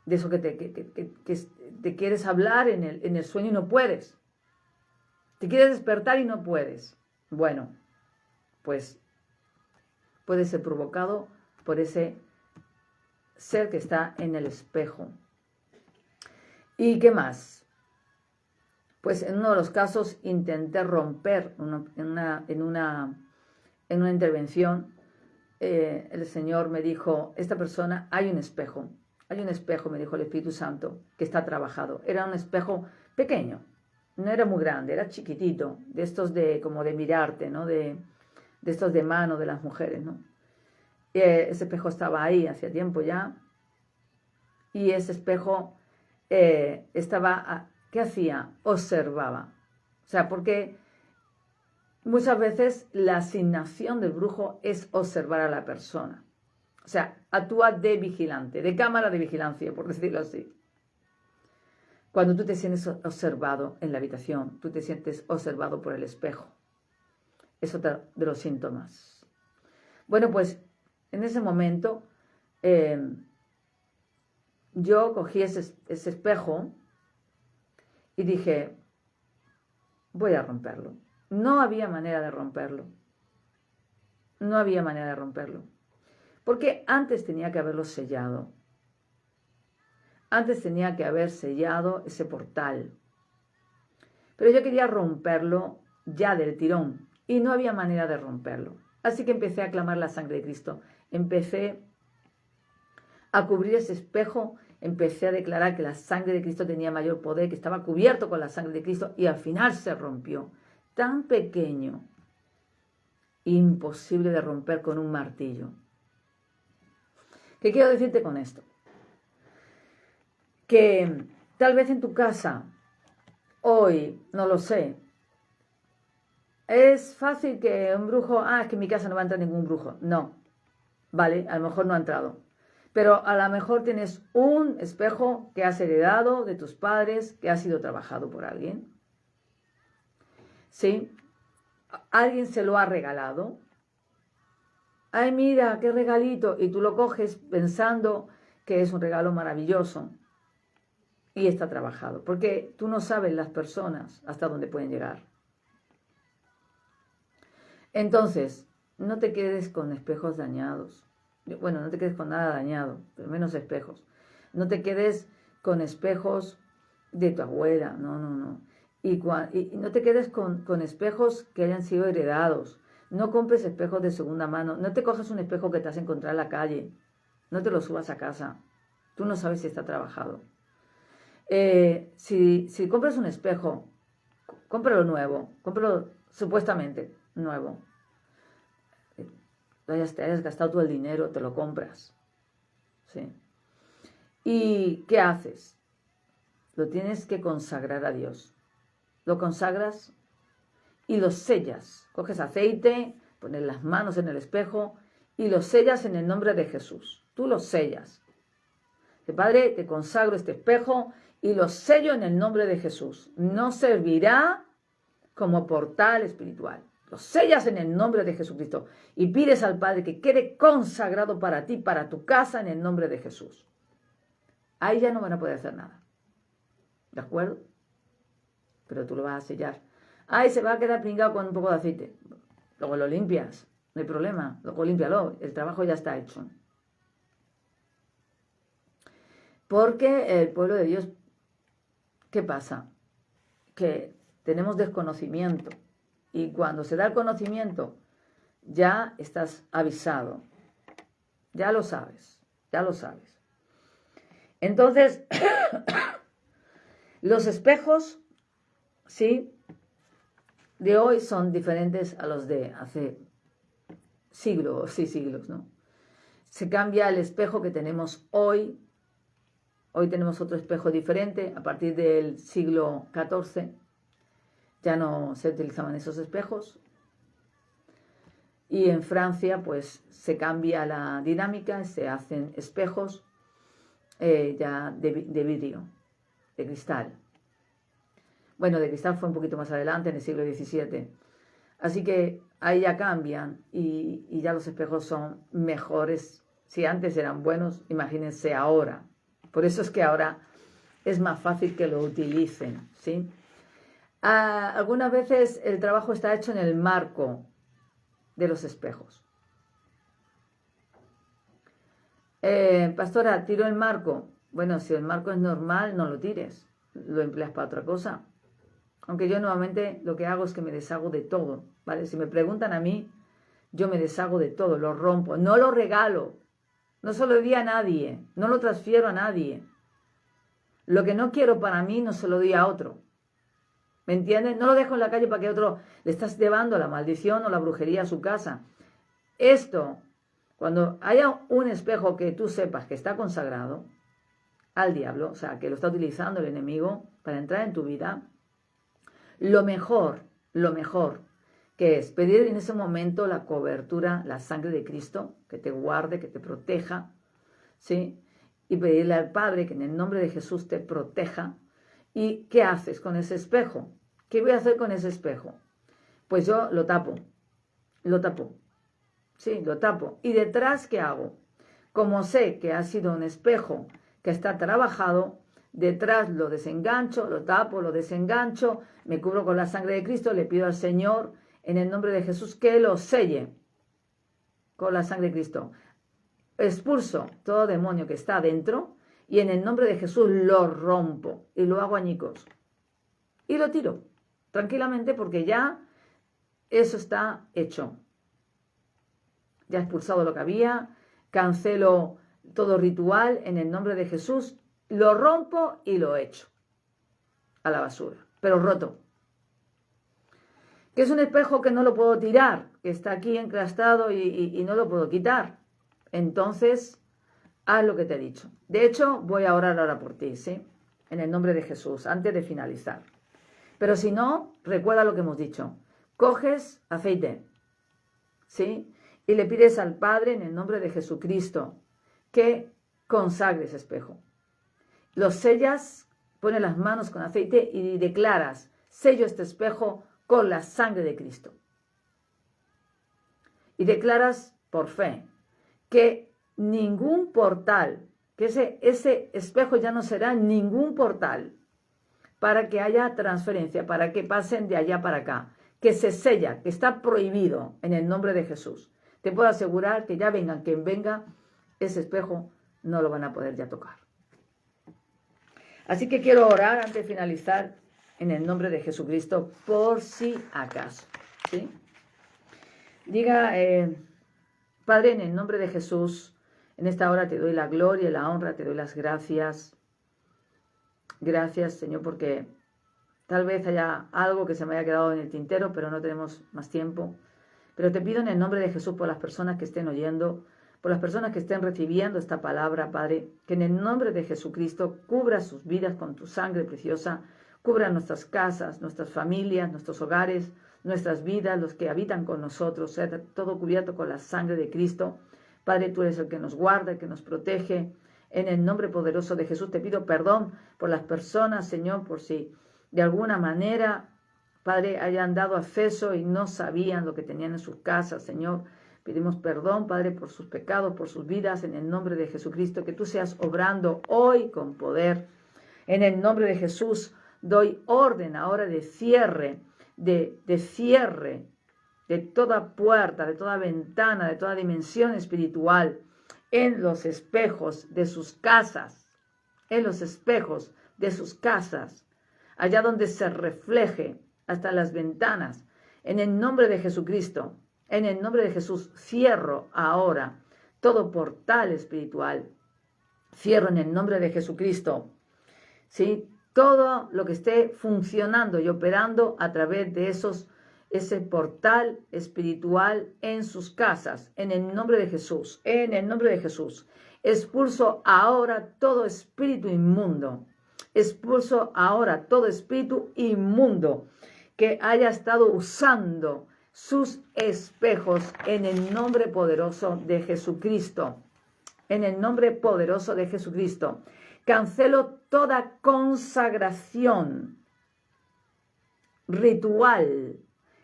de eso que te quieres hablar en el sueño y no puedes. Te quieres despertar y no puedes. Bueno, pues puede ser provocado por ese ser que está en el espejo. ¿Y qué más? Pues en uno de los casos intenté romper en una intervención. El Señor me dijo, esta persona, hay un espejo, me dijo el Espíritu Santo, que está trabajado. Era un espejo pequeño, no era muy grande, era chiquitito, de estos como de mirarte, ¿no? De estos de mano de las mujeres, ¿no? Ese espejo estaba ahí hacía tiempo ya, y ese espejo ¿qué hacía? Observaba. O sea, porque muchas veces la asignación del brujo es observar a la persona. O sea, actúa de vigilante, de cámara de vigilancia, por decirlo así. Cuando tú te sientes observado en la habitación, tú te sientes observado por el espejo. Es otro de los síntomas. Bueno, pues en ese momento yo cogí ese espejo y dije, voy a romperlo. No había manera de romperlo. No había manera de romperlo. Porque antes tenía que haberlo sellado. Antes tenía que haber sellado ese portal. Pero yo quería romperlo ya del tirón. Y no había manera de romperlo. Así que empecé a clamar la sangre de Cristo. Empecé a cubrir ese espejo. Empecé a declarar que la sangre de Cristo tenía mayor poder, que estaba cubierto con la sangre de Cristo. Y al final se rompió. Tan pequeño, imposible de romper con un martillo. ¿Qué quiero decirte con esto? Que tal vez en tu casa, hoy, no lo sé, Es fácil que un brujo, es que en mi casa no va a entrar ningún brujo. No, vale, a lo mejor no ha entrado. Pero a lo mejor tienes un espejo que has heredado de tus padres, que ha sido trabajado por alguien. ¿Sí? Alguien se lo ha regalado. Ay, mira, qué regalito. Y tú lo coges pensando que es un regalo maravilloso. Y está trabajado. Porque tú no sabes las personas hasta dónde pueden llegar. Entonces, no te quedes con espejos dañados. Bueno, no te quedes con nada dañado, pero menos espejos. No te quedes con espejos de tu abuela, no. Y no te quedes con espejos que hayan sido heredados. No compres espejos de segunda mano. No te cojas un espejo que te has encontrado en la calle. No te lo subas a casa. Tú no sabes si está trabajado. Si compras un espejo, cómpralo nuevo. Cómpralo supuestamente nuevo. Te hayas gastado todo el dinero, te lo compras. ¿Sí? ¿Y qué haces? Lo tienes que consagrar a Dios. Lo consagras y lo sellas. Coges aceite, pones las manos en el espejo y lo sellas en el nombre de Jesús. Tú lo sellas. Padre, te consagro este espejo y lo sello en el nombre de Jesús. No servirá como portal espiritual. Lo sellas en el nombre de Jesucristo y pides al Padre que quede consagrado para ti, para tu casa, en el nombre de Jesús. Ahí ya no van a poder hacer nada. ¿De acuerdo? Pero tú lo vas a sellar. Se va a quedar pringado con un poco de aceite. Luego lo limpias, no hay problema. Luego límpialo, el trabajo ya está hecho. Porque el pueblo de Dios, ¿qué pasa? Que tenemos desconocimiento. Y cuando se da el conocimiento, ya estás avisado. Ya lo sabes. Entonces, los espejos, sí, de hoy son diferentes a los de hace siglos, ¿no? Se cambia el espejo que tenemos hoy. Hoy tenemos otro espejo diferente. A partir del siglo XIV ya no se utilizaban esos espejos. Y en Francia, pues, se cambia la dinámica, se hacen espejos ya de vidrio, de cristal. Bueno, de cristal fue un poquito más adelante, en el siglo XVII. Así que ahí ya cambian y ya los espejos son mejores. Si antes eran buenos, imagínense ahora. Por eso es que ahora es más fácil que lo utilicen, ¿sí? Algunas veces el trabajo está hecho en el marco de los espejos. Pastora, ¿tiro el marco? Bueno, si el marco es normal, no lo tires. Lo empleas para otra cosa. Aunque yo nuevamente lo que hago es que me deshago de todo, ¿vale? Si me preguntan a mí, yo me deshago de todo, lo rompo. No lo regalo. No se lo doy a nadie. No lo transfiero a nadie. Lo que no quiero para mí, no se lo doy a otro. ¿Me entiendes? No lo dejo en la calle para que otro le estás llevando la maldición o la brujería a su casa. Esto, cuando haya un espejo que tú sepas que está consagrado al diablo, o sea, que lo está utilizando el enemigo para entrar en tu vida, lo mejor que es pedir en ese momento la cobertura, la sangre de Cristo, que te guarde, que te proteja, ¿sí? Y pedirle al Padre que en el nombre de Jesús te proteja. ¿Y qué haces con ese espejo? ¿Qué voy a hacer con ese espejo? Pues yo lo tapo. Sí, lo tapo. ¿Y detrás qué hago? Como sé que ha sido un espejo que está trabajado, detrás lo desengancho, lo tapo, lo desengancho, me cubro con la sangre de Cristo, le pido al Señor en el nombre de Jesús que lo selle con la sangre de Cristo. Expulso todo demonio que está adentro y en el nombre de Jesús lo rompo y lo hago añicos. Y lo tiro tranquilamente porque ya eso está hecho. Ya he expulsado lo que había, cancelo todo ritual en el nombre de Jesús, lo rompo y lo echo a la basura, pero roto. Que es un espejo que no lo puedo tirar, que está aquí enclastado y no lo puedo quitar. Entonces, haz lo que te he dicho. De hecho, voy a orar ahora por ti, ¿sí? En el nombre de Jesús, antes de finalizar. Pero si no, recuerda lo que hemos dicho. coges aceite, ¿sí? Y le pides al Padre en el nombre de Jesucristo que consagre ese espejo. Lo sellas, pones las manos con aceite y declaras, sello este espejo con la sangre de Cristo. Y declaras por fe que ningún portal, que ese espejo ya no será ningún portal para que haya transferencia, para que pasen de allá para acá, que se sella, que está prohibido en el nombre de Jesús. Te puedo asegurar que ya vengan quien venga, ese espejo no lo van a poder ya tocar. Así que quiero orar antes de finalizar en el nombre de Jesucristo por si acaso, ¿sí? Diga, Padre, en el nombre de Jesús, en esta hora te doy la gloria y la honra, te doy las gracias. Gracias, Señor, porque tal vez haya algo que se me haya quedado en el tintero, pero no tenemos más tiempo. Pero te pido en el nombre de Jesús por las personas que estén oyendo, por las personas que estén recibiendo esta palabra, Padre, que en el nombre de Jesucristo cubra sus vidas con tu sangre preciosa, cubra nuestras casas, nuestras familias, nuestros hogares, nuestras vidas, los que habitan con nosotros, sea todo cubierto con la sangre de Cristo. Padre, tú eres el que nos guarda, el que nos protege. En el nombre poderoso de Jesús te pido perdón por las personas, Señor, por si de alguna manera, Padre, hayan dado acceso y no sabían lo que tenían en sus casas, Señor. Pedimos perdón, Padre, por sus pecados, por sus vidas, en el nombre de Jesucristo, que tú seas obrando hoy con poder. En el nombre de Jesús doy orden ahora de cierre, de cierre de toda puerta, de toda ventana, de toda dimensión espiritual en los espejos de sus casas, en los espejos de sus casas, allá donde se refleje hasta las ventanas. En el nombre de Jesucristo, en el nombre de Jesús, cierro ahora todo portal espiritual. Cierro en el nombre de Jesucristo, ¿sí? Todo lo que esté funcionando y operando a través de ese portal espiritual en sus casas, en el nombre de Jesús, en el nombre de Jesús. Expulso ahora todo espíritu inmundo. Expulso ahora todo espíritu inmundo que haya estado usando sus espejos en el nombre poderoso de Jesucristo. En el nombre poderoso de Jesucristo. Cancelo toda consagración ritual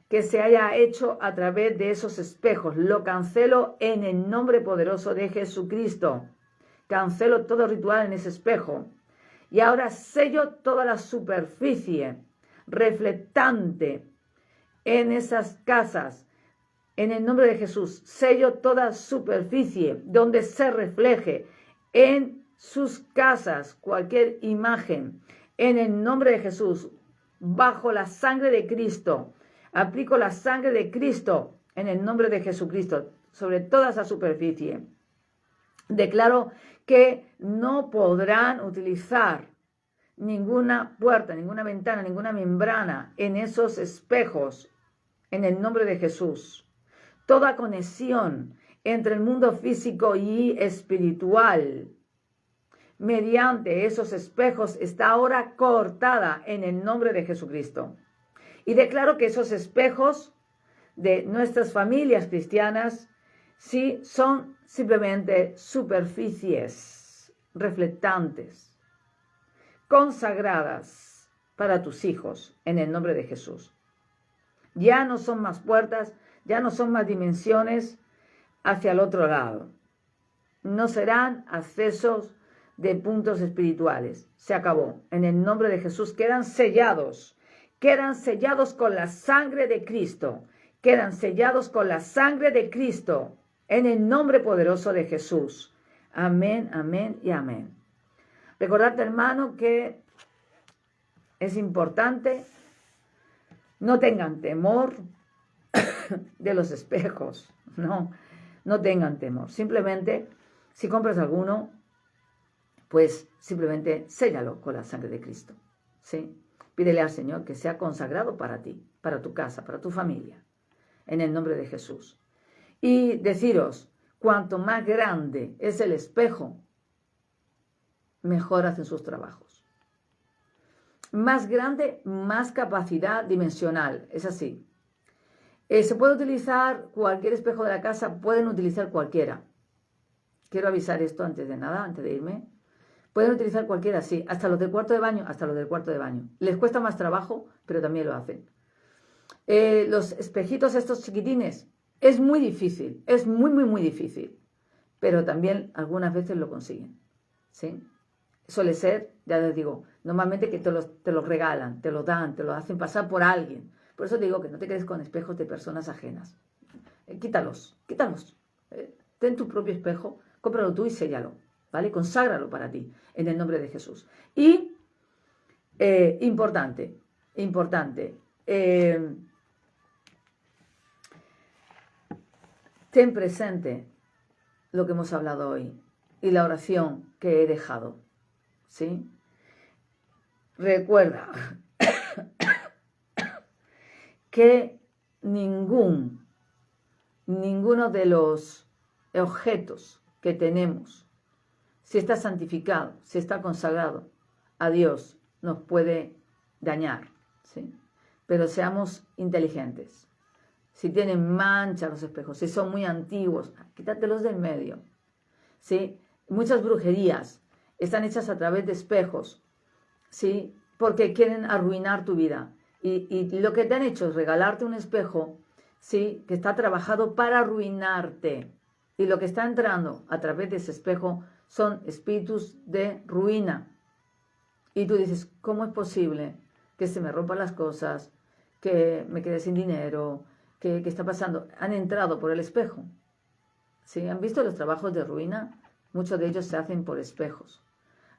que se haya hecho a través de esos espejos. Lo cancelo en el nombre poderoso de Jesucristo. Cancelo todo ritual en ese espejo. Y ahora sello toda la superficie reflectante en esas casas. En el nombre de Jesús, sello toda superficie donde se refleje en sus casas cualquier imagen. En el nombre de Jesús, bajo la sangre de Cristo, aplico la sangre de Cristo en el nombre de Jesucristo sobre toda esa superficie. Declaro que no podrán utilizar ninguna puerta, ninguna ventana, ninguna membrana en esos espejos en el nombre de Jesús. Toda conexión entre el mundo físico y espiritual mediante esos espejos está ahora cortada en el nombre de Jesucristo. Y declaro que esos espejos de nuestras familias cristianas sí son simplemente superficies reflectantes, consagradas para tus hijos en el nombre de Jesús. Ya no son más puertas, ya no son más dimensiones hacia el otro lado. No serán accesos de puntos espirituales. Se acabó. En el nombre de Jesús quedan sellados con la sangre de Cristo. Quedan sellados con la sangre de Cristo. En el nombre poderoso de Jesús. Amén, amén y amén. Recordarte, hermano, que es importante, no tengan temor de los espejos. No tengan temor. Simplemente, si compras alguno, pues simplemente séllalo con la sangre de Cristo. ¿Sí? Pídele al Señor que sea consagrado para ti, para tu casa, para tu familia, en el nombre de Jesús. Y deciros, cuanto más grande es el espejo, mejor hacen sus trabajos. Más grande, más capacidad dimensional. Es así. Se puede utilizar cualquier espejo de la casa, pueden utilizar cualquiera. Quiero avisar esto antes de nada, antes de irme. Pueden utilizar cualquiera, sí, hasta los del cuarto de baño, hasta los del cuarto de baño. Les cuesta más trabajo, pero también lo hacen. Los espejitos estos chiquitines, es muy difícil, es muy, muy, muy difícil. Pero también algunas veces lo consiguen, ¿sí? Suele ser, ya les digo, normalmente que te los regalan, te los dan, te los hacen pasar por alguien. Por eso te digo que no te quedes con espejos de personas ajenas. Quítalos. Ten tu propio espejo, cómpralo tú y séllalo, ¿vale? Conságralo para ti, en el nombre de Jesús. Y, importante, ten presente lo que hemos hablado hoy y la oración que he dejado, ¿sí? Recuerda que ninguno de los objetos que tenemos, si está santificado, si está consagrado a Dios, nos puede dañar, ¿sí? Pero seamos inteligentes. Si tienen manchas los espejos, si son muy antiguos, quítatelos del medio, ¿sí? Muchas brujerías están hechas a través de espejos, ¿sí? Porque quieren arruinar tu vida. Y lo que te han hecho es regalarte un espejo, ¿sí? Que está trabajado para arruinarte. Y lo que está entrando a través de ese espejo son espíritus de ruina. Y tú dices, ¿cómo es posible que se me rompan las cosas, que me quede sin dinero? ¿Qué está pasando? Han entrado por el espejo. ¿Sí? ¿Han visto los trabajos de ruina? Muchos de ellos se hacen por espejos.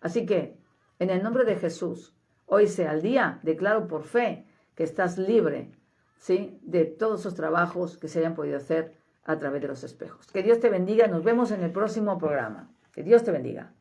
Así que, en el nombre de Jesús, hoy sea el día, declaro por fe que estás libre, ¿sí? De todos esos trabajos que se hayan podido hacer a través de los espejos. Que Dios te bendiga. Nos vemos en el próximo programa. Que Dios te bendiga.